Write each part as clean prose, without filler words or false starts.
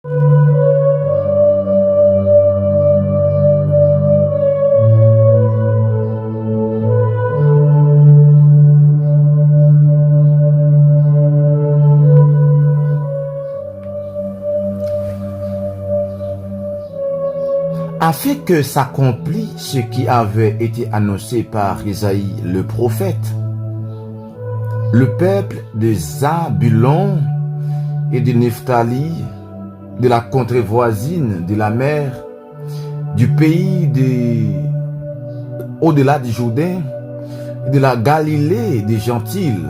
Afin que s'accomplisse ce qui avait été annoncé par Isaïe le prophète. Le peuple de Zabulon et de Nephtali, de la contrée voisine de la mer, du pays au-delà du Jourdain, de la Galilée des Gentiles,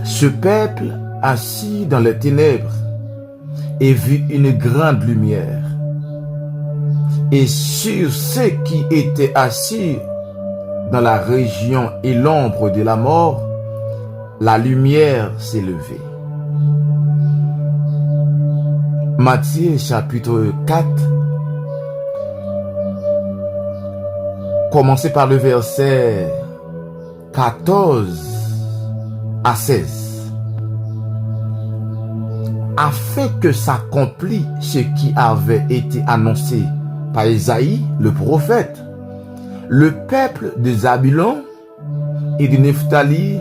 ce peuple assis dans les ténèbres et vit une grande lumière. Et sur ceux qui étaient assis dans la région et l'ombre de la mort, la lumière s'est levée. Matthieu chapitre 4, commencez par le verset 14 à 16. Afin que s'accomplisse ce qui avait été annoncé par Isaïe, le prophète, le peuple de Zabulon et de Nephtali,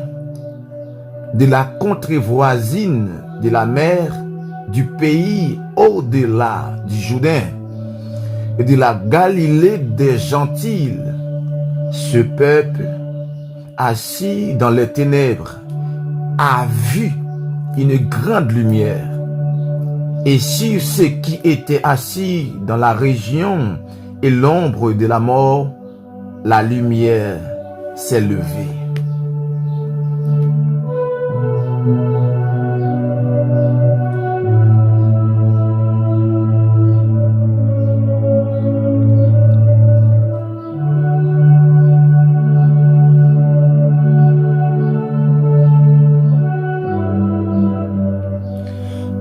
de la contrée voisine de la mer, du pays au-delà du Jourdain et de la Galilée des Gentiles, ce peuple assis dans les ténèbres a vu une grande lumière. Et sur ceux qui étaient assis dans la région et l'ombre de la mort, la lumière s'est levée.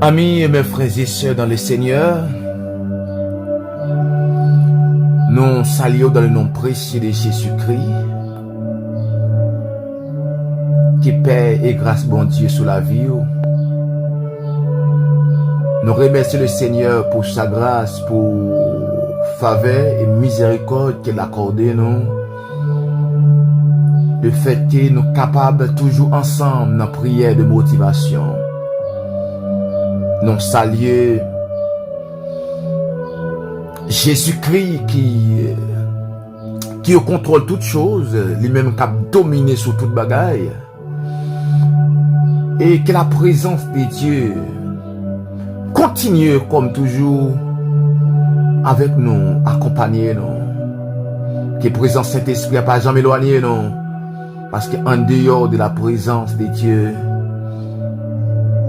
Amis et mes frères et sœurs dans le Seigneur, nous saluons dans le nom précieux de Jésus-Christ, qui paix et grâce bon Dieu sur la vie. Nous remercions le Seigneur pour sa grâce, pour faveur et miséricorde qu'il a accordé nous. Le fait que nous sommes capables toujours ensemble dans la prière de motivation. Nous saluons Jésus-Christ qui contrôle toutes choses, lui-même qui a dominé sur toute bagaille, et que la présence de Dieu continue comme toujours avec nous, accompagner nous. Que la présence de Saint-Esprit n'a pas jamais éloigné nous, parce qu'en dehors de la présence de Dieu,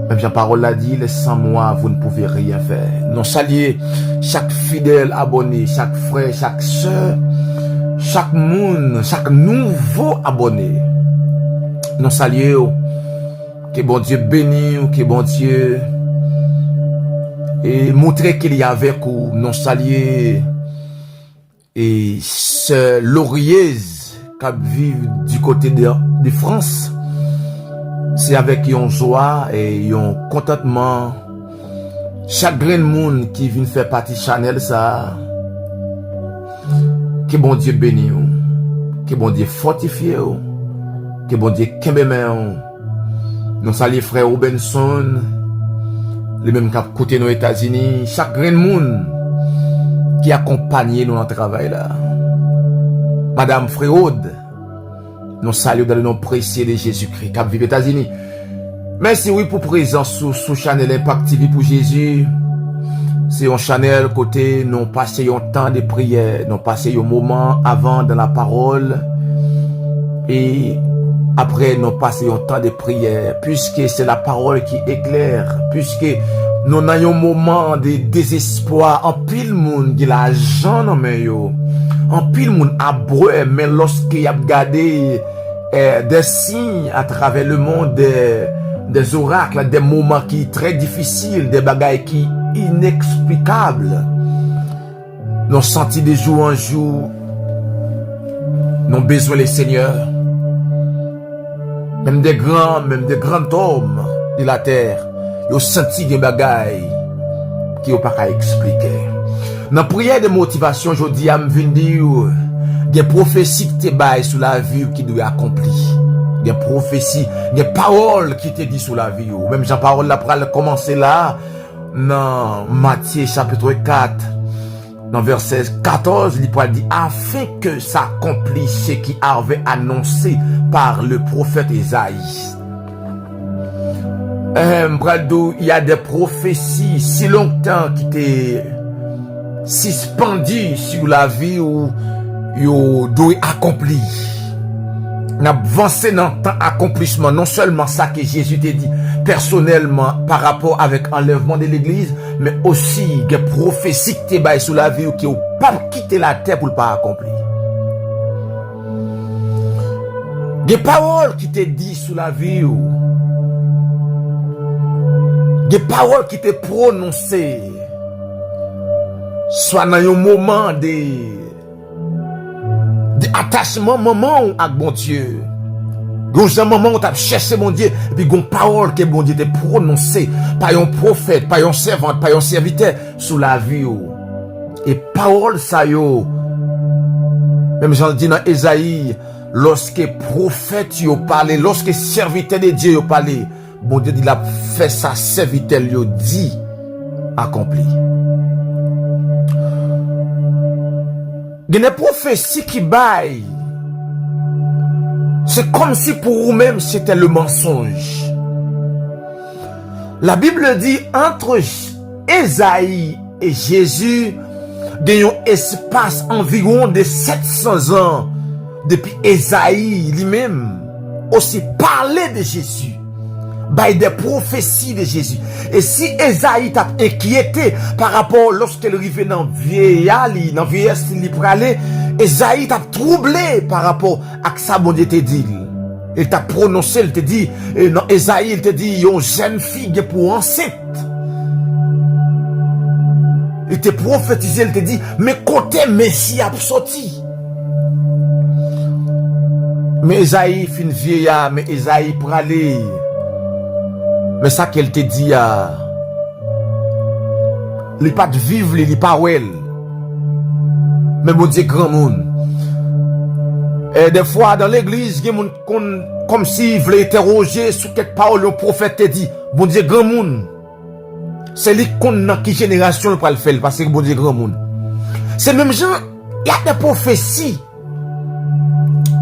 même la parole l'a dit, sans moi, vous ne pouvez rien faire. Nous saluons chaque fidèle abonné, chaque frère, chaque soeur, chaque monde, chaque nouveau abonné. Nous saluons que bon Dieu bénisse, que bon Dieu et montrer qu'il y a avec vous. Nous saluons et ce Laurier qui vit du côté de France. C'est avec une joie et un contentement. Chaque grain de monde qui vient faire partie de Chanel, ça. Que bon Dieu bénisse. Que bon Dieu fortifie. Que bon Dieu kembe. Nous saluons frère Robinson. Les mêmes qui côté nos États-Unis. Chaque grain de monde qui accompagne nous dans le travail là. Madame Fréaude. Nous saluons dans le nom précieux de Jésus-Christ, qui vit aux États-Unis. Merci, oui, pour présence sur Chanel Impact TV pour Jésus. C'est un Chanel côté, nous passons un temps de prière, nous passons un moment avant dans la parole. Et après, nous passons un temps de prière, puisque c'est la parole qui éclaire, puisque nous avons un moment de désespoir, en pile monde qui la gens dans mes yo. En pile monde a brûlé, mais lorsqu'il y a regardé des signes à travers le monde, des oracles, des moments qui sont très difficiles, des bagailles qui sont inexplicables, nous senti de jour en jour, nous avons besoin des seigneurs, même des grands hommes de la terre, ils ont senti des bagailles qui n'est pas qu'à expliquer. Dans la prière de motivation, je dis à me dire, des prophéties qui te baillent sur la vie qui doit accomplir. Des prophéties, des paroles qui te dit sur la vie. Même Jean-Parole là pour commencer là, dans Matthieu chapitre 4, dans verset 14, il peut dire, afin que s'accomplisse ce qui avait annoncé par le prophète Isaïe. Il y a des prophéties si longtemps qui étaient suspendues sur la vie où ils doivent accomplir. On a avancé dans le temps accomplissement, non seulement ça que Jésus t'a dit personnellement par rapport avec l'enlèvement de l'église, mais aussi des prophéties qui t'es sur la vie ou qui n'ont pas quitté la terre pour ne pas accomplir. Des paroles qui t'es dit sur la vie ou des paroles qui t'es prononcées soit dans un moment attachement moment avec bon Dieu. Dans un moment où tu as cherché mon Dieu, et puis une parole que bon Dieu t'a prononcée par un prophète, par un servant, par un serviteur sur la vie. Et parole ça yo, même j'en dis dans Esaïe, lorsque prophète yo parlé, lorsque serviteur de Dieu yo parlé, bon Dieu il a fait sa serviteur yo dit accompli. Il y a des prophéties qui baillent. C'est comme si pour vous-même c'était le mensonge. La Bible dit entre Esaïe et Jésus, il y a un espace environ de 700 ans depuis Esaïe lui-même aussi parlait de Jésus. By des prophéties de Jésus. Et si Esaïe t'a inquiété par rapport lorsqu'elle arrivait dans vieillesse, il pralait, Esaïe t'a troublé par rapport à ça bon Dieu t'a dit. Il t'a prononcé, il t'a dit, dans Esaïe, il t'a dit, une jeune fille pour enceinte. Il t'a prophétisé, il t'a dit, mais côté Messie a sorti. Mais Esaïe fin vieillard, mais Esaïe pralait. Mais ça qu'elle te dit, il n'est pas de vivre, il n'est pas well. Mais bon Dieu, grand monde. Et des fois, dans l'église, il y a des gens comme s'ils voulaient interroger sur quelque parole, le prophète te dit, bon Dieu, grand monde. C'est lui dans quelle génération il peut le faire, parce que bon Dieu, grand monde. C'est même gens, il y a des prophéties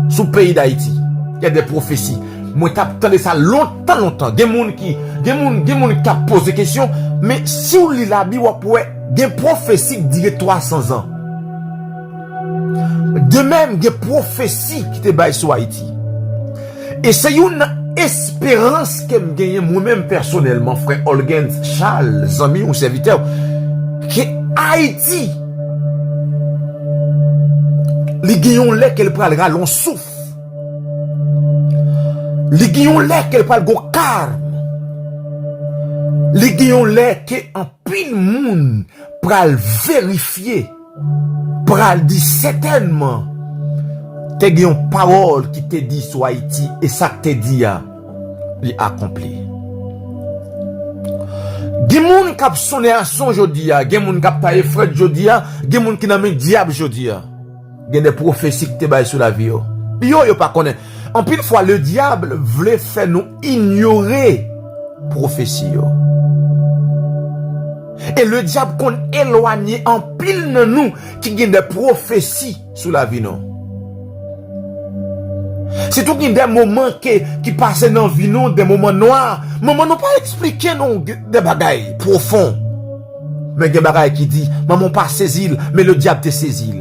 sous le pays d'Haïti. Il y a des prophéties. Moi, t'attendais ça longtemps. Il y a des gens qui posent des questions, mais si vous lisez la Bible, il y a des prophéties qui durent 300 ans. De même, il y a des prophéties qui te baillent sur Haïti. Et c'est une espérance que je gagne moi-même personnellement, frère Olgen Charles, ami ou serviteur, que Haïti, les gagnons là qu'elle prendra l'on souffle. Les gagnons là qu'elle parle go calme. Les gagnons là que en pile monde pral vérifier, pral dire certainement te gagnons parole qui te dit sur Haïti et ça te dit a li accompli. Gen moun k'ap sonné à son jodi a, gen moun k'ap tailler frère jodi a, gen moun qui nan men diable jodi a. Gen des prophéties qui te bail sur la vie yo. Yo pas connaît. En pile fois, le diable voulait faire nous ignorer prophétie. Et le diable qu'on éloigné en pile de nous qui gagne des prophéties sous la vie. Non. C'est tout qu'il y a des moments qui passent dans la vie, non, des moments noirs. Maman n'a pas expliqué non, des bagailles profonds. Mais il y a des bagailles qui dit, maman pas saisi, mais le diable te saisi.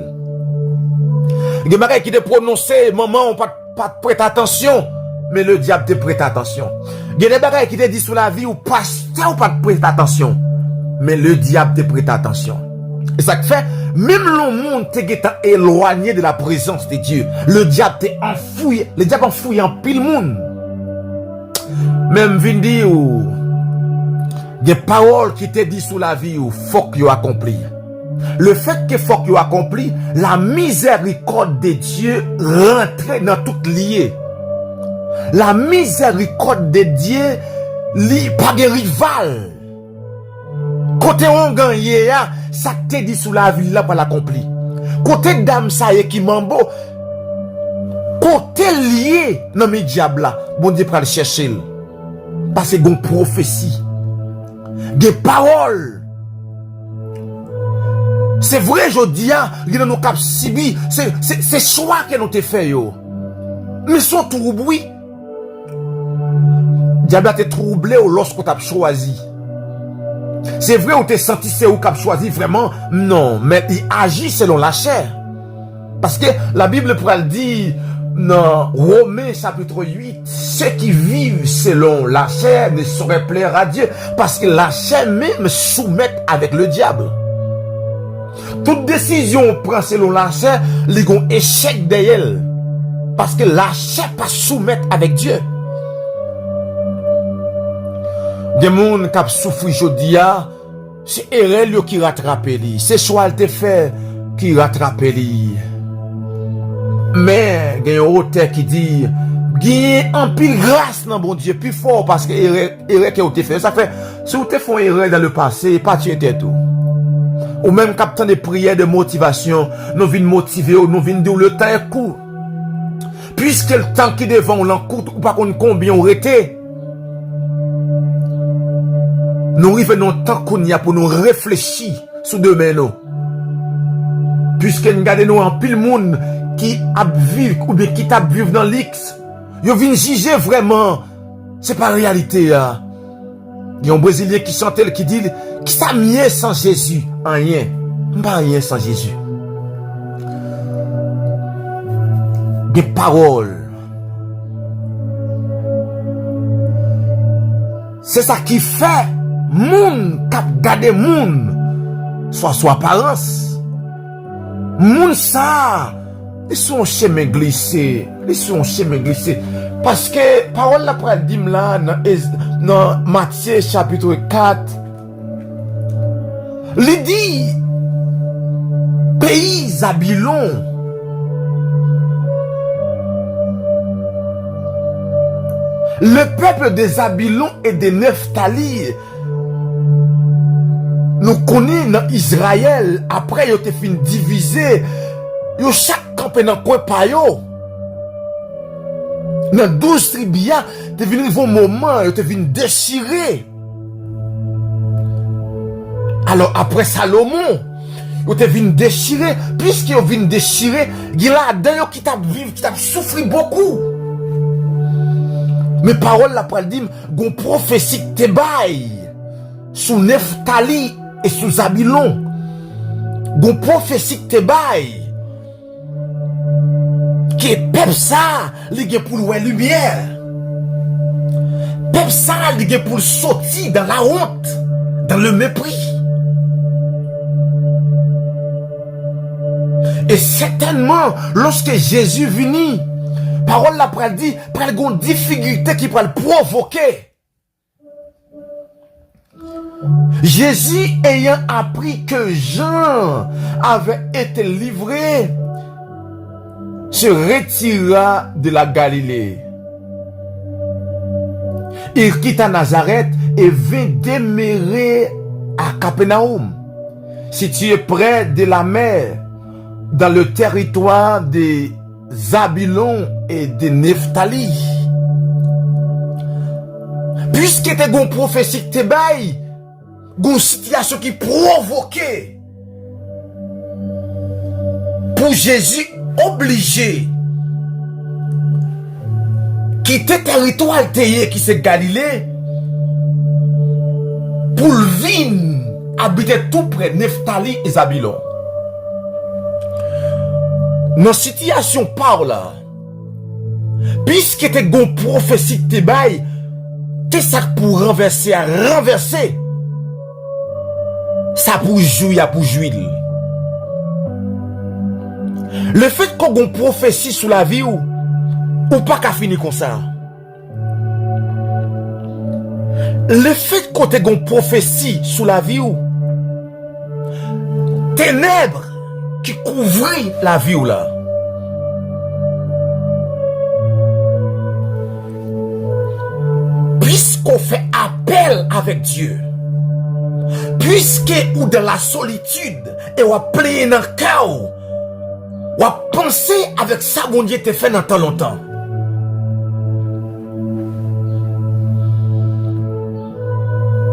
Il y a des bagailles qui te prononcé, maman on pas prête attention, mais le diable te prête attention. Il y a des bagailles qui te dit sur la vie ou pasteur ou pas te prête attention, mais le diable te prête attention. Et ça fait, même le monde te éloigné de la présence de Dieu. Le diable te enfoui, le diable enfoui en pile monde. Même vindi ou des paroles qui te dit sur la vie ou faut que tu accomplis. Le fait que faut que tu accomplis, la miséricorde de Dieu rentre dans tout lié. La miséricorde de Dieu, li pas de rival. Côté on gagne, ça te dit sous la ville là pour l'accomplir. Côté dame ça y est qui mambo, côté lié dans mes diables là, bon Dieu pour le chercher. Parce que gon prophétie, des paroles. C'est vrai, je dis, il y a nos cap sibi, c'est choix que nous te fait yo. Mais sont troublés. Diable a été troublé lorsqu'on t'a choisi. C'est vrai, on t'a senti c'est où qu'a choisi vraiment. Non, mais il agit selon la chair. Parce que la Bible pourrait le dire dans Romains chapitre 8, ceux qui vivent selon la chair ne sauraient plaire à Dieu. Parce que la chair même soumettent avec le diable. Toute décision prend selon la chair, les gon échec d'elle. Parce que la chair pas soumettre avec Dieu. Des gens qui souffrent aujourd'hui, c'est Erel qui rattrape lui. C'est choix te fait qui rattrape lui. Mais il y a un auteur qui dit il y a un pile grâce dans bon Dieu plus fort parce que erreur que vous fait. Ça fait si vous te font erreur dans le passé, pas tuer tout. Ou même captant des prières de motivation, nous venons motiver, nous venons dire le temps est court. Puisque le temps qui devant on l'encourt, ou pas qu'on combien on était. Nous revenons tant qu'on y a pour nous réfléchir sur demain nous. Puisque nous gardons en pile monde qui a vécu ou bien qui t'a vécu dans l'X. Yo vient juger vraiment. C'est pas réalité là. Il y a un Brésilien qui chantait qui dit qui ça mieux sans Jésus? Rien. Pas rien sans Jésus. Des paroles. C'est ça qui fait moun k'ap gade moun soit apparence. Moun ça, ils sont chemin glissé, parce que parole la pral dim là dans Matthieu chapitre 4. Il dit pays Zabylon. Le peuple de Zabylon et de Nephtali, nous connaissons dans Israël, après ils ont été divisés, ils ont chaque campé dans le coin pa yo. Dans 12 tribus, ils ont venu un moment, ils ont venu déchirer. Alors après Salomon, ils ont venu déchirer, puisqu'ils ont venu déchirer, il y a là-dedans qui t'a vécu, qui t'a souffert beaucoup. Mais parole la pral dit, gon prophétie te bail sous Nephtali et sous Zabylon. Gon prophétie te bail qui est peuple ça, li gen pour la lumière. Peuple ça, li gen pour sortir dans la honte, dans le mépris. Et certainement, lorsque Jésus venu, parole la pral dit, pral gon difficulté qui pral provoquer. Jésus ayant appris que Jean avait été livré, se retira de la Galilée. Il quitta Nazareth et vint demeurer à Capernaum, situé près de la mer, dans le territoire des Zabylon et de Nephtali. Puisque te gon prophétie te bail, gon situation qui provoquait pour Jésus obligé quitter territoire qui c'est Galilée pour venir habiter tout près Nephtali et Zabylon. Nos situations par là, puisque te gon prophétie te bail, t'es ça pour renverser, ça pour jouir, pour jouir. Le fait qu'on gon prophétie sous la vie ou pas qu'à finir comme ça. Le fait qu'on te gon prophétie sous la vie ou ténèbres qui couvrit la vie ou là. Puisqu'on fait appel avec Dieu, puisque ou dans la solitude, et ou plié dans le chaos, ou penser avec ça, bon Dieu te fait dans tant longtemps.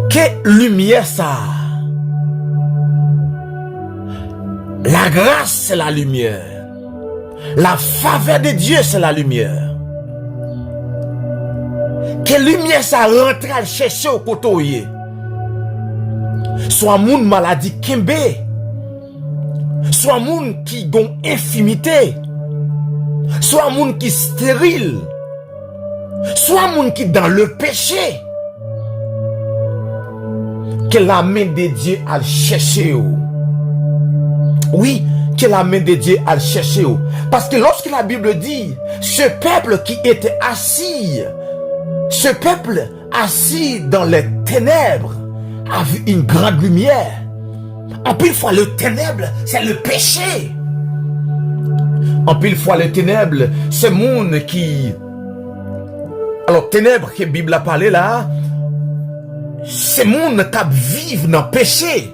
Que lumière ça? La grâce, c'est la lumière. La faveur de Dieu, c'est la lumière. Que lumière ça rentre à chercher au côté. Soit moun maladie kembe, soit moun qui gon infimité, soit moun qui stérile, soit moun qui dans le péché. Que la main de Dieu a cherché. Oui, que la main de Dieu a cherché. Parce que lorsque la Bible dit, ce peuple qui était assis, ce peuple assis dans les ténèbres, a vu une grande lumière. En pile fois, le ténèbre, c'est le péché. En pile fois, le ténèbre, c'est monde qui... Alors, ténèbres que la Bible a parlé là, c'est monde qui vivent dans le péché.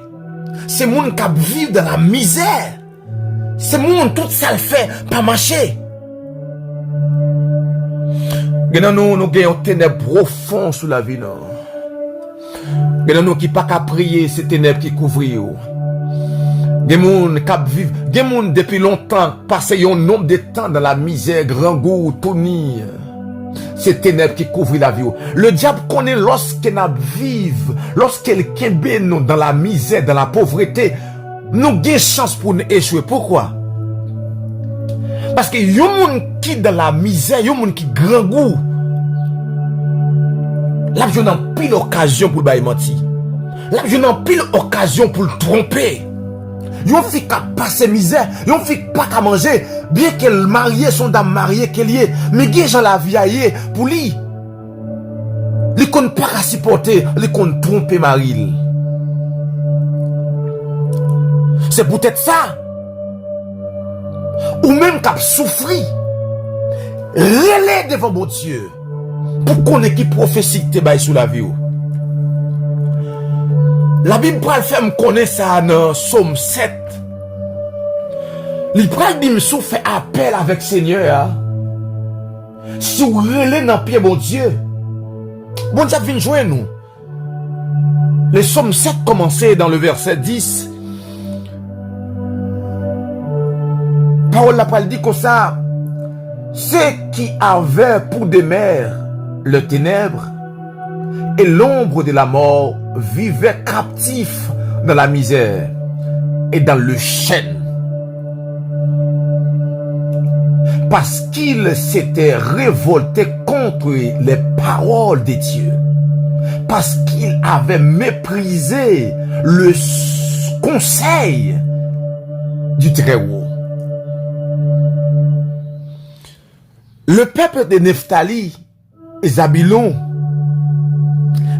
C'est monde qui vivent dans la misère. C'est monde tout ça le fait, pas marcher. Nous avons un ténèbre profond sous la vie. Nous avons qui pas qu'à prier, ces ténèbres qui couvrent. Des gens qui vivent, des gens depuis longtemps, passé un nombre de temps dans la misère, grand goût, tournis. Ces ténèbres qui couvrent la vie. Le diable connaît lorsqu'il vive, lorsqu'il kembe nous dans la misère, dans la pauvreté, nous avons chance pour nous échouer. Pourquoi? Parce que y a des gens qui dans la misère, y a des gens qui grand goût. Là, je n'ai pile l'occasion pour le mentir. Là, je n'ai pile l'occasion pour le tromper. Yon fille qui passe misère, yon fille pas qu'à manger, bien qu'elle marie son dame mariée qu'elle y est, mais qui gens la vie aille pour lui. Li kon pas qu'à supporter, li kon tromper Marie. C'est peut-être ça. Ou même qu'à souffrir. Relais devant mon Dieu. Pour qu'on ait qui prophétique te baille sous la vie. La Bible pral fait me connaître ça dans Somme 7. Il pral dit me fait appel avec Seigneur. Si vous relais dans pied mon Dieu. Bon Dieu vient joindre nous. Le Somme 7 commençait dans le verset 10. Parole la parole dit comme ça. Ceux qui avaient pour demeure le ténèbre et l'ombre de la mort vivaient captifs dans la misère et dans le chêne. Parce qu'ils s'étaient révoltés contre les paroles de Dieu. Parce qu'ils avaient méprisé le conseil du Très-Haut. Le peuple de Nephtali et Zabulon,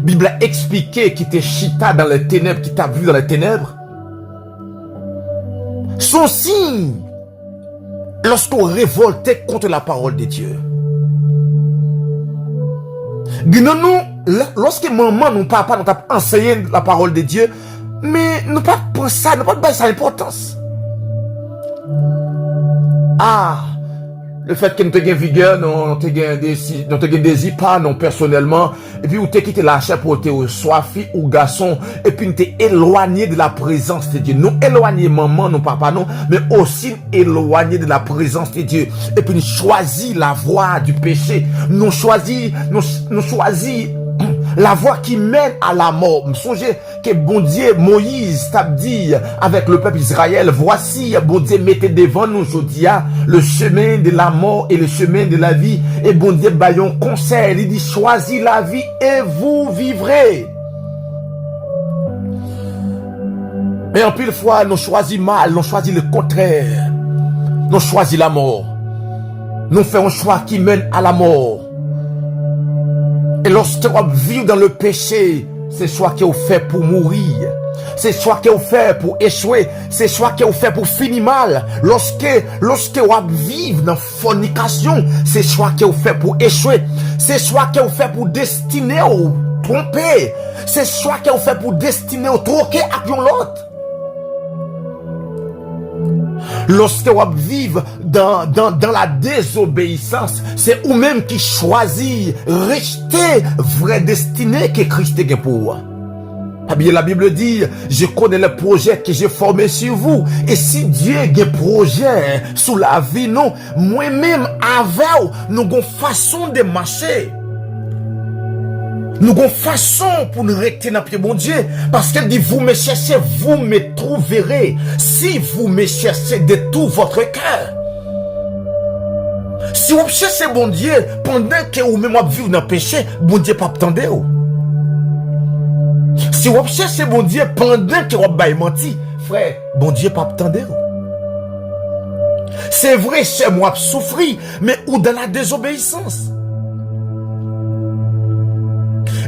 Bible a expliqué qui était chita dans les ténèbres, qui t'a vu dans les ténèbres, son signe lorsqu'on révoltait contre la parole de Dieu. Nous, lorsque maman, nous papa, nous t'a enseigné la parole de Dieu, mais nous pas penser ça, nous pas donner ça l'importance. Ah! Le fait que nous te gain vigueur, nous te gain désir pas, non personnellement, et puis nous te quitté la chair pour te soit fille ou garçon, et puis nous te éloigné de la présence de Dieu. Nous éloigné maman, non papa, non, mais aussi éloigné de la présence de Dieu. Et puis nous choisi la voie du péché. Nous choisi la voie qui mène à la mort. Me songez que bon Dieu, Moïse t'a dit avec le peuple Israël, voici, bon Dieu, mettez devant nous aujourd'hui le chemin de la mort et le chemin de la vie. Et bon Dieu, baillon conseil, il dit, choisis la vie et vous vivrez. Mais en pile fois, nous choisissons mal, nous choisissons le contraire. Nous choisissons la mort. Nous faisons un choix qui mène à la mort. Et lorsque tu vivre dans le péché, c'est choix qui est fait pour mourir. C'est choix qui est fait pour échouer. C'est choix qui est fait pour finir mal. Lorsque tu vivre dans la fornication, c'est choix qui est fait pour échouer. C'est choix qui est fait pour destiner tromper. C'est choix que vous fait pour destiner au troquer avec l'autre. Lorsque vous vivez dans la désobéissance, c'est vous-même qui choisit rester vraie destinée que Christ a pour vous. La Bible dit, je connais le projet que j'ai formé sur vous. Et si Dieu a un projet sous la vie, non, moi-même, avec nous avons une façon de marcher. Nous avons une façon pour nous rester dans le pied, bon Dieu. Parce qu'elle dit, vous me cherchez, vous me trouverez. Si vous me cherchez de tout votre cœur. Si vous cherchez, bon Dieu, pendant que vous-même vivez dans le péché, bon Dieu pas attendre. Si vous cherchez bon Dieu pendant que vous avez menti, frère, bon Dieu pas attendre. C'est vrai, chez moi souffrir, mais ou dans la désobéissance.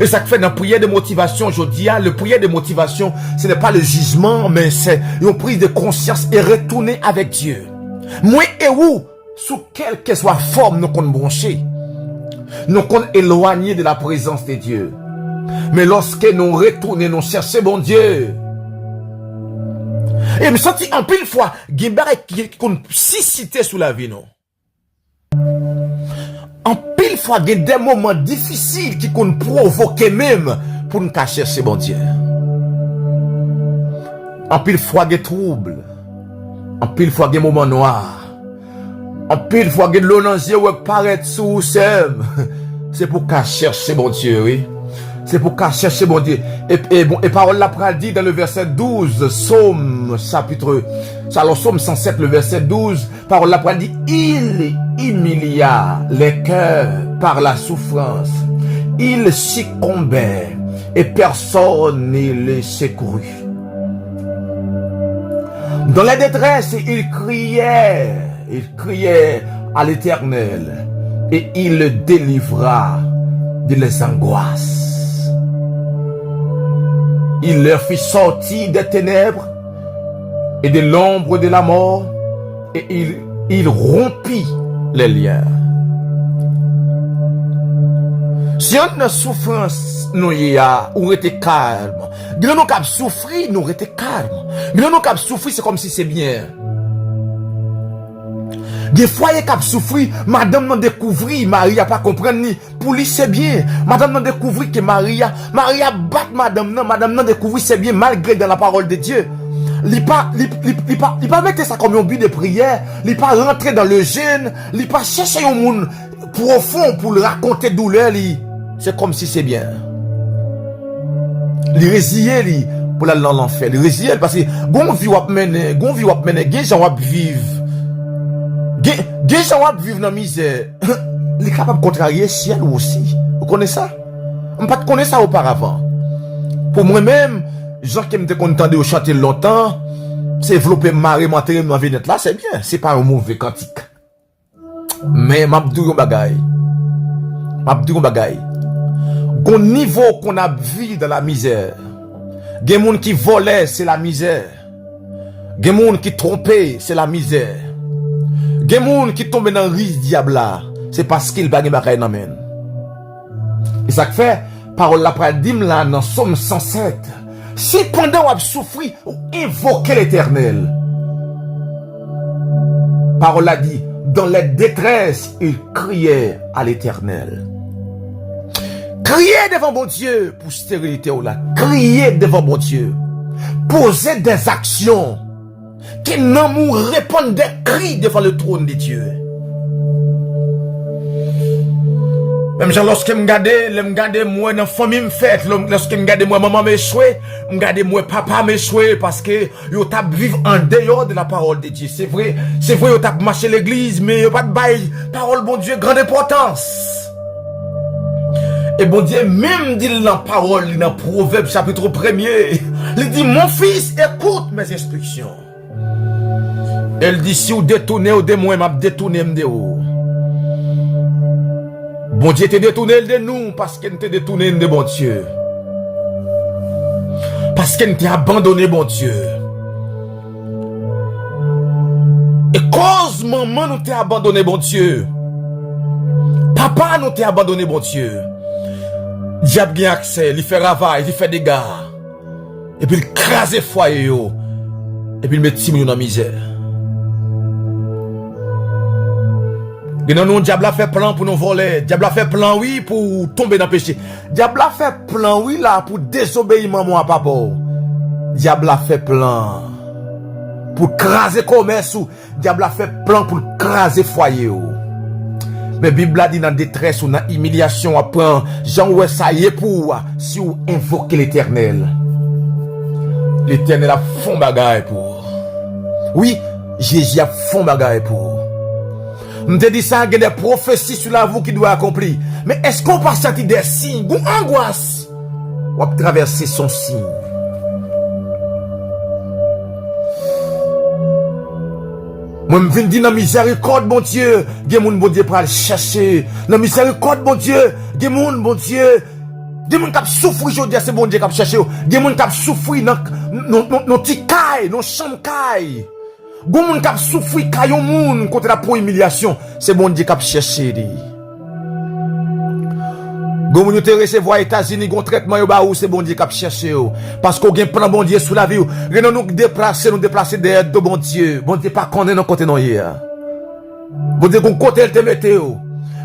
Et ça fait dans la prière de motivation, je dis, le prière de motivation, ce n'est pas le jugement, mais c'est une prise de conscience et retourner avec Dieu. Moi et vous, sous quelle que soit forme nous comptons brancher, nous comptons éloigner de la présence de Dieu. Mais lorsque nous retournons, nous cherchons bon Dieu. Et me senti en pile fois, Gimbarek qui compte si cité sous la vie, non. En pile fois, il y a des moments difficiles qui comptent provoquer même pour nous chercher bon Dieu. En pile fois, il y a des troubles. En pile fois, il y a des moments noirs. En pile fois, il y a de l'eau dans les yeux qui paraît sous seum. C'est pour qu'à chercher bon Dieu, oui. C'est pour qu'à chercher bon Dieu. Et parole la parole dit dans le verset 12, Psaume chapitre, alors Psaume 107, le verset 12, parole la parole dit, il humilia les cœurs par la souffrance. Il succombait et personne ne le secourut. Dans la détresse, il criait à l'Éternel et il le délivra de les angoisses. Il leur fit sortir des ténèbres et de l'ombre de la mort et il rompit les liens. Si on a souffrance, nous y a, ou était calme. Nous nous cap souffrir, nous était calme. Nous nous cap souffrir, c'est comme si c'est bien. Des fois, il y a cap souffrir, madame n'a découvert, Maria pas comprendre ni, pour lui c'est bien. Madame n'a découvert que Maria bat madame n'a découvert c'est bien, malgré dans la parole de Dieu. Il pas mettre ça comme un but de prière, il pas rentrer dans le jeûne, il pas chercher un monde profond pour le raconter douleur, c'est comme si c'est bien. Il résilier pour aller dans l'enfer, il résilier parce que gon vie wap mener, gen gens wap vivre. Gen gens wap vivre dans misère. Il est capable de contrarier ciel aussi. Vous connaissez ça? On pas connaître ça auparavant. Pour moi-même, gens qui me content de chanter longtemps, c'est développer marée matériel dans venette là, c'est bien, c'est pas un mauvais cantique. Mais m'abdou bagay. Gon niveau qu'on a vu dans la misère. Gen moun qui volait, c'est la misère. Gen moun qui trompait, c'est la misère. Gen moun qui tombe dans le risque diable, c'est parce qu'il bagay bagay nan men. Et ça fait, parole la pral dim là dans Psaume 107. Si pendant ou souffrir, ou invoquer l'Éternel. Parole la dit, dans les détresses, il criait à l'Éternel. Criez devant mon Dieu pour stérilité ou là. Criez devant mon Dieu. Posez des actions. Qui n'en répondent des cris devant le trône de Dieu. Même genre lorsque me regarde moi dans famille me fait, lorsque me regarde moi maman m'échoué, me regarde moi papa m'échoué parce que yo t'a vivre en dehors de la parole de Dieu. C'est vrai yo t'a marché l'église mais yo pas de bail parole bon Dieu grande importance. Et bon Dieu même dit dans parole dans Proverbe chapitre 1er, il dit mon fils écoute mes instructions. Elle dit si vous détournez ou de moi m'a détourné de vous. Bon Dieu te détourné de nous parce qu'il te détourné de bon Dieu. Parce qu'il t'a abandonné bon Dieu. Et cause maman nous t'a abandonné bon Dieu. Papa nous t'a abandonné bon Dieu. Diable gagne accès, il fait ravage, il fait dégâts. Et puis il crase foyer yo. Et puis il met Timon dans la misère. Et non, diable a fait plan pour nous voler. Diable a fait plan, oui, pour tomber dans le péché. Diable a fait plan, oui, là, pour désobéir maman à papa. Diable a fait plan pour craser commerce. Diable a fait plan pour craser foyer. Mais Bible a dit dans détresse ou dans humiliation, après, Jean, ouais, ça y est pour, si vous invoquez l'éternel. L'éternel a fond bagaille pour. Oui, Jésus a fond bagaille pour. Je te dis ça, il y a des prophéties sur la vie qui doivent accomplir. Mais est-ce qu'on passe à des signes, ou angoisse, ou à traverser son signe? Moi, je viens dire dans la miséricorde, mon Dieu, il y a des gens, bon Dieu, pour aller chercher. Dans la miséricorde, mon Dieu, il y a des gens, bon Dieu, des gens qui souffrent aujourd'hui, c'est bon Dieu qui cherché. Il y a des gens qui souffrent dans petit caille, dans chambre caille. Gon moun k'ap souffri kayon moun contre la pour humiliation, c'est bon Dieu k'ap chercher li. Gon moun yo te recevoir États-Unis gon traitement yo ba ou c'est bon Dieu k'ap chercher yo parce qu'on gen plan bon Dieu sous la vie ou. Renon nous déplacer derrière de bon Dieu. Bon Dieu pas connaît non côté non hier. Bon Dieu gon côté elle te mette yo.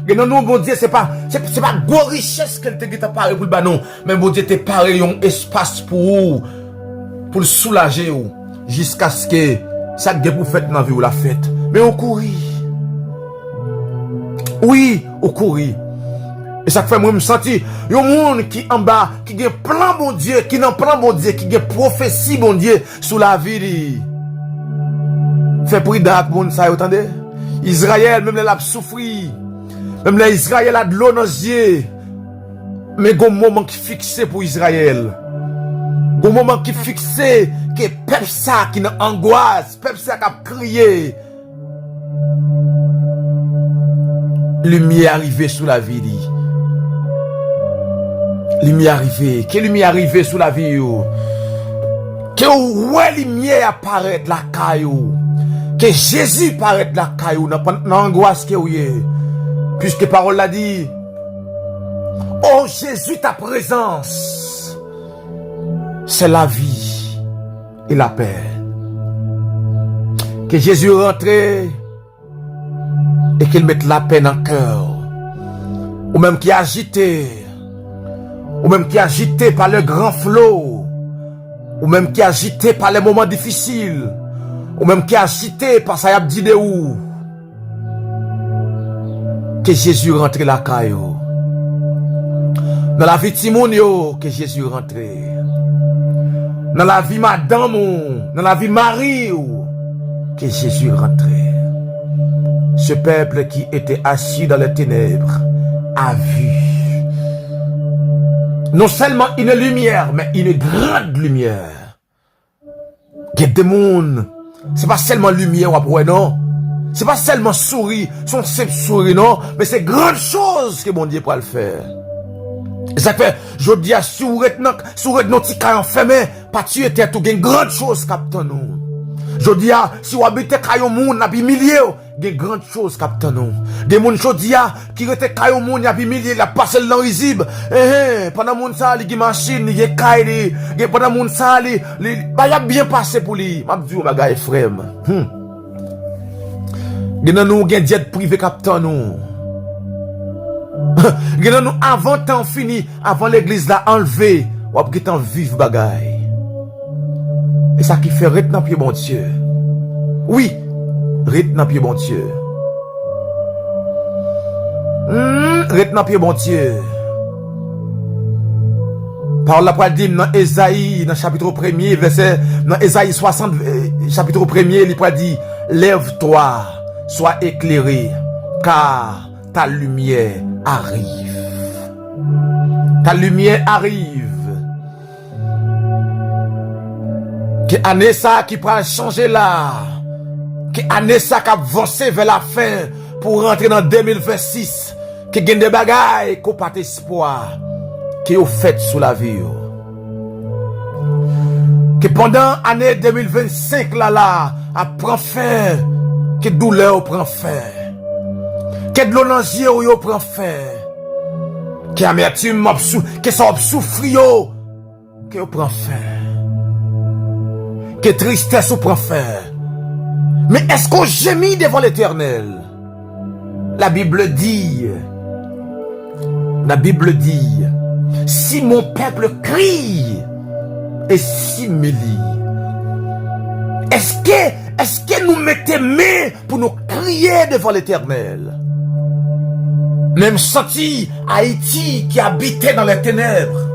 Renon nous bon Dieu c'est pas gros richesse qu'elle te geta paré pour le ba non, mais bon Dieu te paré un espace pour le soulager ou jusqu'à ce que ça que pour fête dans la vie ou la fête. Mais on courit. Oui, on courit. Et ça fait moi me sentir, yon monde qui en bas, qui a plan bon Dieu, qui n'en plan bon Dieu, qui a prophétie bon Dieu sous la vie. Fait pour d'ak monde ça, entendez? Israël, même là, a souffri. Même là, Israël a de l'eau dans les yeux. Mais il y a un moment qui est fixé pour Israël. Il y a un moment qui est fixé. Que peuple ça qui n'a angoisse, peuple ça qui a crié. Lumière arrivée sous la vie. Lumière arrivée. Que lumière arrivée sous la vie. Que ouais lumière apparaît la caillou. Que Jésus apparaît la caillou dans l'angoisse que vous avez. Puisque parole l'a dit. Oh Jésus, ta présence, c'est la vie et la paix. Que Jésus rentre et qu'il mette la paix dans le cœur. Ou même qui est agité. Ou même qui est agité par le grand flot. Ou même qui est agité par les moments difficiles. Ou même qui est agité par sa yabdi de ou. Que Jésus rentre la caillou. Dans la vie Timon yo, que Jésus rentre. Dans la vie madame, dans la vie Marie, que Jésus rentrait. Ce peuple qui était assis dans les ténèbres a vu non seulement une lumière, mais une grande lumière. Que des monde, c'est pas seulement lumière après non, c'est pas seulement sourire, son simple sourire non, mais c'est grande chose que mon Dieu peut le faire. Ça fait, je dis à souret notre petit caillon fermé, pas tuer tête ou une grande chose captain nous. Je dis à, si vous habitez caillon moun, n'a pas milliers, une grande chose captain nous. Des moun je dis à, qui rete caillon moun, n'a pas milliers, la passe dans risible. Pendant moun ça, li machine, li caille, pendant moun ça, li y a bien passé pour lui. M'a dit, bagay frère. Gen nous gen jet privé captain nous. Nous avant temps fini, avant l'église là enlevé, ou après temps vivre bagaille. Et ça qui fait retenir pied bon Dieu. Oui, retenir pied bon Dieu. Retenir pied bon Dieu. Par la parole dit dans Ésaïe, dans chapitre 1er, verset, dans Ésaïe 60, chapitre 1er, il peut dire, lève-toi, sois éclairé, car ta lumière arrive. Ta lumière arrive. Que année ça qui prend changer là. Que année ça qui avance vers la fin pour rentrer dans 2026. Que gagne des bagailles qu'on pas espoir. Que vous faites sous la vie. Que pendant l'année 2025 là, à prend fin. Que douleur prend fin. Que de l'eau dans les yeux prend fin. Que amertume que ça souffri yo, que vous prend fin. Que tristesse vous prend fin. Mais est-ce qu'on gémit devant l'Éternel? La Bible dit, si mon peuple crie et s'humilie, est-ce que nous mettons main pour nous crier devant l'Éternel? Même senti Haïti qui habitait dans les ténèbres.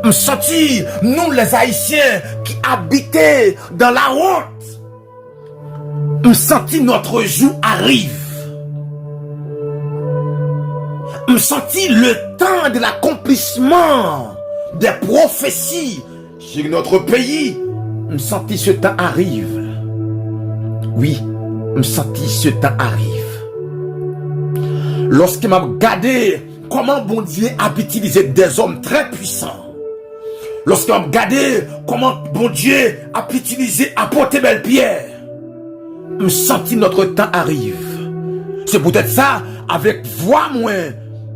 Me senti nous les Haïtiens qui habitaient dans la honte. Me senti notre jour arrive. Me senti le temps de l'accomplissement des prophéties sur notre pays. Me senti ce temps arrive. Oui, me senti ce temps arrive. Lorsque m'a regardé comment bon Dieu a utilisé des hommes très puissants. Lorsque m'a regardé comment bon Dieu a utilisé apôtre Belle Pierre. Me senti notre temps arrive. C'est peut-être ça, avec voix moins,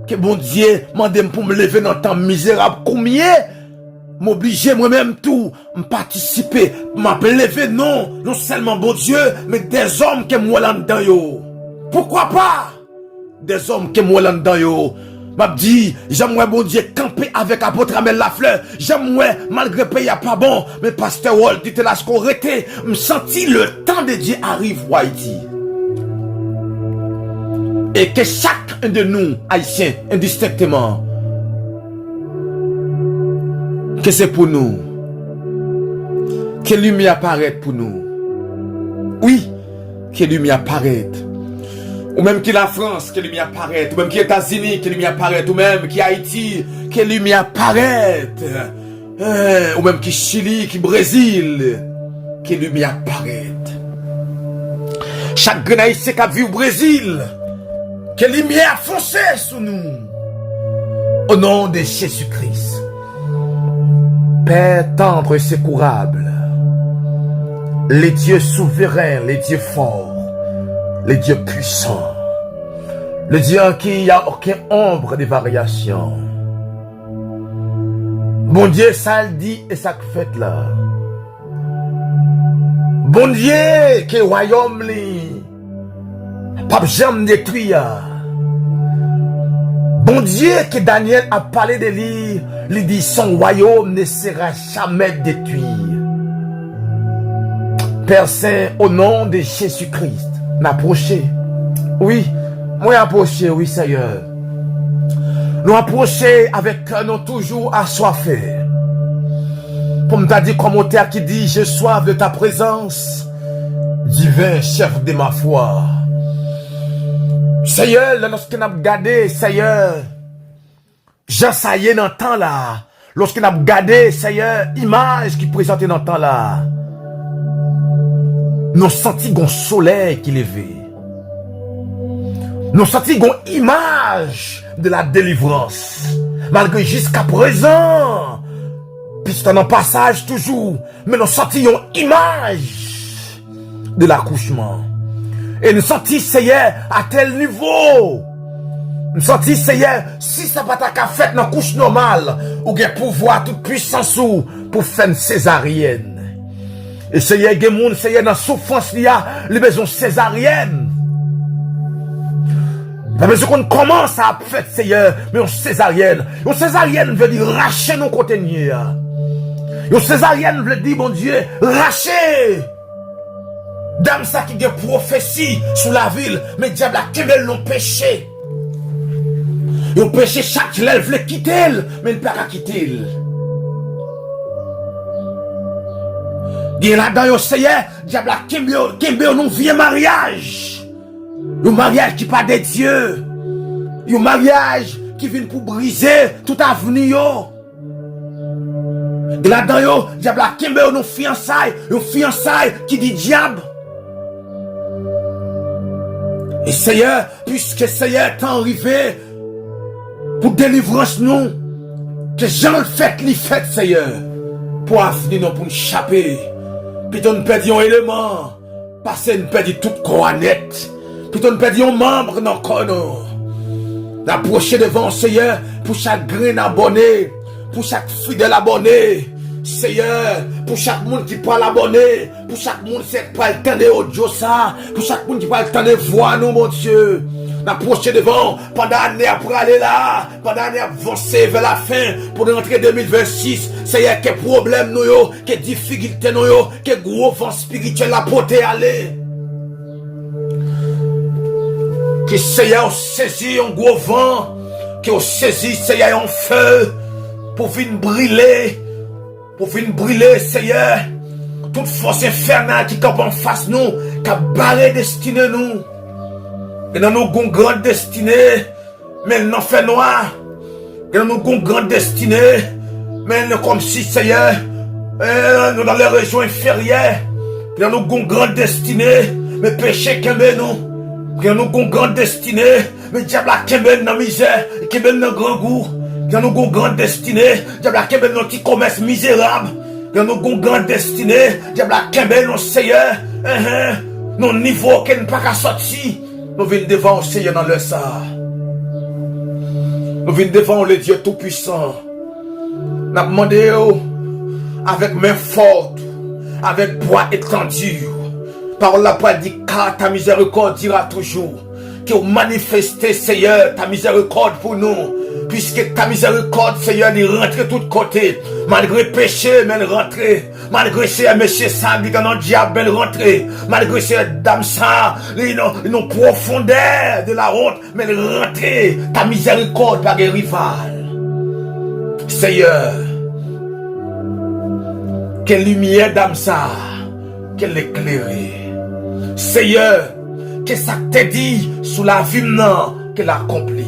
que bon Dieu m'a demandé pour me lever dans le temps misérable. Combien m'obliger moi-même tout, me participer, m'a lever non seulement bon Dieu, mais des hommes qui moi là-dedans yo. Pourquoi pas? Des hommes qui moi là-dedans yo. M'a dit, j'aimerais bon Dieu camper avec apôtre Amel Lafleur. J'aimerais, malgré pays a pas bon, mais pasteur Walt était là ce qu'on était. Me senti le temps de Dieu arrive, Haïti. Et que chacun de nous, Haïtiens, indistinctement, que c'est pour nous, que lumière apparaît pour nous. Oui, que lumière apparaît. Ou même qui la France, que lumière apparaît. Ou même qui les États-Unis, que lumière apparaît. Ou même qui Haïti, que lumière apparaît. Ou même qui Chili, qui Brésil, que lumière apparaît. Chaque Haïtien qui a vu au Brésil, que lumière foncée sur nous. Au nom de Jésus-Christ. Père tendre et secourable, les dieux souverains, les dieux forts, les dieux puissants, le Dieu qui n'y a aucune ombre de variation. Bon Dieu, ça le dit et ça fait là. Bon Dieu, qui est royaume li, pas jamais détruit. Bon Dieu, que Daniel a parlé de lui, il dit son royaume ne sera jamais détruit. Père Saint, au nom de Jésus-Christ, m'approcher. Oui, moi approcher, oui Seigneur. Nous approcher avec nous toujours assoiffés. Pour me dire comme auteur qui dit, j'ai soif de ta présence, divin chef de ma foi. Seigneur, lorsque nous avons regardé, Seigneur, Jean Saillé dans le temps là, lorsque nous avons regardé, Seigneur, image qui présentait dans le temps là, nous senti un soleil qui levait. Nous senti une image de la délivrance. Malgré jusqu'à présent, puisque dans le passage toujours, mais nous senti une image de l'accouchement. Et nous senti, Seigneur, à tel niveau. Nous senti, Seigneur, si ça va ta fait dans la couche normale, ou bien pouvoir toute puissance pour faire une césarienne. Et Seigneur, il y a des gens, Seigneur, dans la souffrance, il y a les besoins césariennes. La besoin qu'on commence à faire, Seigneur, mais une césarienne. Une césarienne veut dire racher nos contenus. Une césarienne veut dire, mon Dieu, racher. Dame ça qui a prophétie sous la ville, mais diable a quitté l'ont péché. Ils ont péché chaque lèvre voulait quitter, mais il ne peut pas quitter. Il y a là-dedans, yo Seigneur, diable a quitté un vieux mariage. Un mariage qui pas de Dieu. Un mariage qui vient pour briser tout avenir. Là-dedans, yo, diable a quitté un fiançailles qui dit diable. Et Seigneur, puisque Seigneur t'en arrivé pour délivrance nous, que Jean le fait, Seigneur, pour avenir nous, pour nous chapper, puis nous perdons un élément, parce que nous perdons tout corps net, puis nous perdons un membre dans le corps. D'approcher devant, Seigneur, pour chaque grain abonné, pour chaque fidèle abonné, Seigneur, pour chaque monde qui parle abonné, pour chaque monde qui parle le temps de audio ça, pour chaque monde qui parle le temps de voir nous, mon Dieu. D'approcher devant, pendant l'année après aller là, pendant l'année avancer vers la fin, pour rentrer 2026, Seigneur, quel problème nous yo, quelle difficulté nous yo, quel gros vent spirituel à porter aller. Que Seigneur saisi un gros vent, que saisi Seigneur un feu, pour venir brûler, Seigneur, toute force infernale qui campe en face nous, qui a barré destinée nous. Et dans nos grandes destinées, mais elle n'en fait noir. Et dans nos grandes destinées, mais elle comme si, Seigneur, nous dans les régions inférieures, et dans nos grandes destinées, mais péché qui nous. Et dans nos grandes destinées, mais diable a qui dans la misère, qui dans le grand goût. Dans nos grandes destinées, diable a qui dans notre commerce misérable. Dans nos grandes destinées, diable a qui dans Seigneur, nos niveaux qui ne pas qu'à sortir. Nous venons devant le Seigneur dans le ça. Nous venons devant le Dieu Tout-Puissant. Nous avons demandé avec main forte, avec bras étendus. Parole la parole dit car ta miséricorde dira toujours. Que vous manifestez, Seigneur, ta miséricorde pour nous. Puisque ta miséricorde, Seigneur, elle rentre de tous côtés. Malgré péché, mais elle rentre. Malgré ces messieurs ça, qui dans le diable, elle rentre. Malgré ces dames ça, ils ont profondeur de la honte, mais elle rentre. Ta miséricorde par les rival. Seigneur, quelle lumière d'âme ça, quelle éclairée. Seigneur, que ça te dit sous la vie non qu'elle accomplit.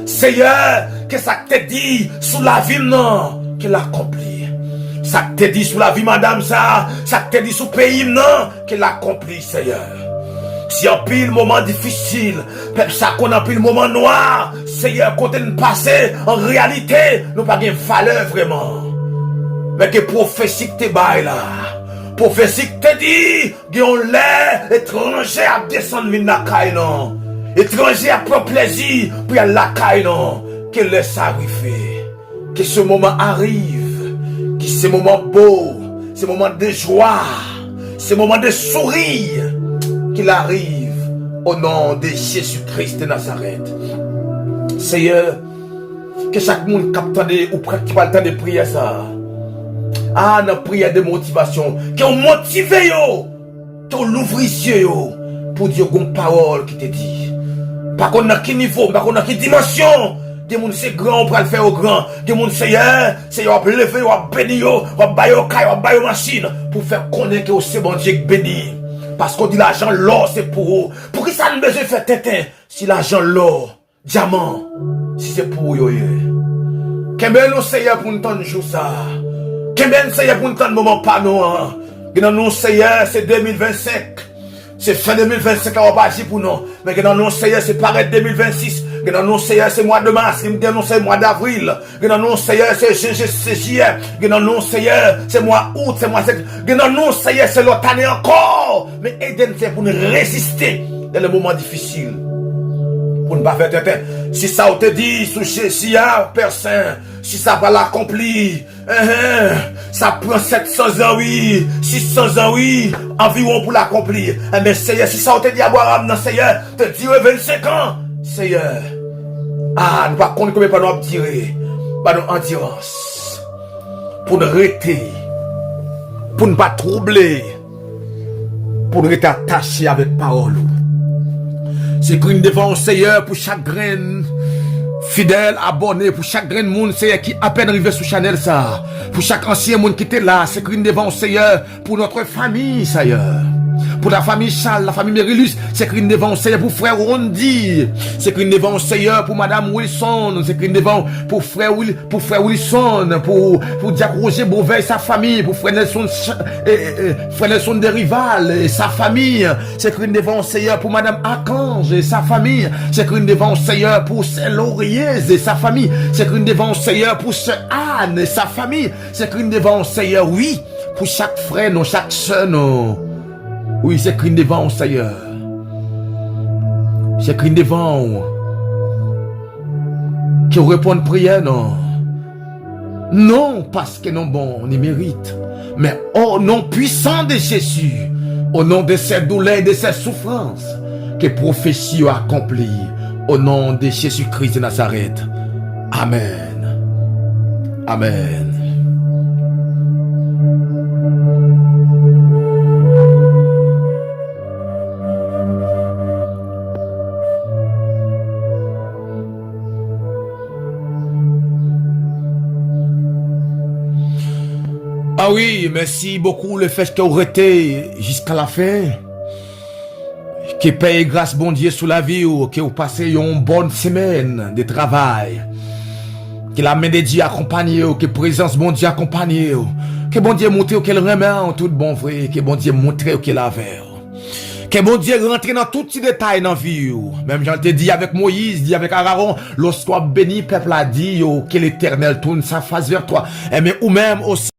Seigneur, que ça te dit sous la vie non qu'elle accomplit. Ça te dit sous la vie madame ça te dit sous pays non qu'elle accomplit, Seigneur. Si en pile moment difficile, peuple ça qu'on a pile moment noir, Seigneur, quand elle passé, en réalité, nous pas de valeur vraiment. Mais que prophétie que te baille là. Prophétie que te dit, qu'on l'air étranger à descendre dans la caille non. Étranger à prendre plaisir pour aller la caille non. Que laisse arriver. Que ce moment arrive. Que ce moment beau. Ce moment de joie. Ce moment de sourire. Qu'il arrive au nom de Jésus-Christ de Nazareth. Seigneur, que chaque monde capte ou qui pas le temps de prier ça. Ah, dans prière de motivation, qu'on motive yo, qu'on l'ouvre yo, pour dire une parole qui te dit. Par contre, dans quel niveau, par contre, dans quelle dimension, des gens c'est grand, on peut le faire au grand, des gens Seigneur, on va lever, on va bénir, on va bailler au caille, on va bailler machine, pour faire connaître que c'est bon Dieu qui bénit. Parce qu'on dit l'argent, l'or, c'est pour eux. Pour qui ça ne besoin de faire tétin, si l'argent, l'or, diamant, si c'est pour eux. Qu'est-ce que nous Seigneur pour nous tendre jour ça? Qu'est-ce Seigneur pour nous tendre moment pas nous? Dans nous Seigneur, c'est 2025. C'est fin 2025 qu'on va pas agir pour nous. Mais dans nous Seigneur, c'est pareil 2026. Dans nous Seigneur, c'est mois de mars. Dans nous c'est mois d'avril. Dans nous Seigneur, c'est juillet. Dans nous Seigneur, c'est mois août. C'est mois septembre. Dans nous Seigneur, c'est l'autre année encore. Mais aidez-nous pour nous résister dans les moments difficiles. Pour ne pas faire tête. Si ça on te dit, sous Jésus, Père Saint, si ça va l'accomplir, ça prend 700 ans, oui, 600 ans, oui, environ pour l'accomplir. Mais Seigneur, si ça on te dit, Abraham, non, Seigneur, te dit 25 ans, Seigneur, nous pas compter combien pas nous tirer, pas nous endurance, pour nous arrêter, pour ne pas troubler, pour nous être attachés avec parole. C'est green devant Seigneur pour chaque graine fidèle, abonné, pour chaque graine monde Seigneur qui à peine arrivé sur Chanel ça. Pour chaque ancien monde qui était là, c'est green devant Seigneur pour notre famille Seigneur. Pour la famille Charles, la famille Merilus, c'est green devant Seigneur pour frère Rondi. C'est green devant Seigneur pour madame Wilson, c'est green devant pour frère Wilson, pour Jack Roger Beauvais et sa famille, pour frère Nelson de Rival et sa famille. C'est green devant Seigneur pour madame Archange et sa famille. C'est green devant Seigneur pour Saint-Laurier et sa famille. C'est green devant Seigneur pour Sœur Anne et sa famille. C'est green devant Seigneur, oui, pour chaque frère, non, chaque soeur, non. Oui, c'est cri devant, Seigneur. C'est cri devant. qui répondent prière, non. Non, parce que non bon, on y mérite. Mais au nom puissant de Jésus, au nom de ses douleurs et de ses souffrances, que prophétie a accompli, au nom de Jésus-Christ de Nazareth. Amen. Amen. Ah oui, merci beaucoup le fait que vous été jusqu'à la fin. Que paye grâce bon Dieu sous la vie ou que vous passez une bonne semaine de travail. Que la main de Dieu accompagne vous, que la présence bon Dieu accompagne vous. Que bon Dieu montre qu'elle remet en tout bon vrai, que bon Dieu montre qu'elle a vers. Que bon Dieu rentre dans tous les détails dans la vie. Même j'en te dit avec Moïse, dit avec Aaron, lorsqu'on béni, peuple a dit que l'Éternel tourne sa face vers toi. Et mais ou même aussi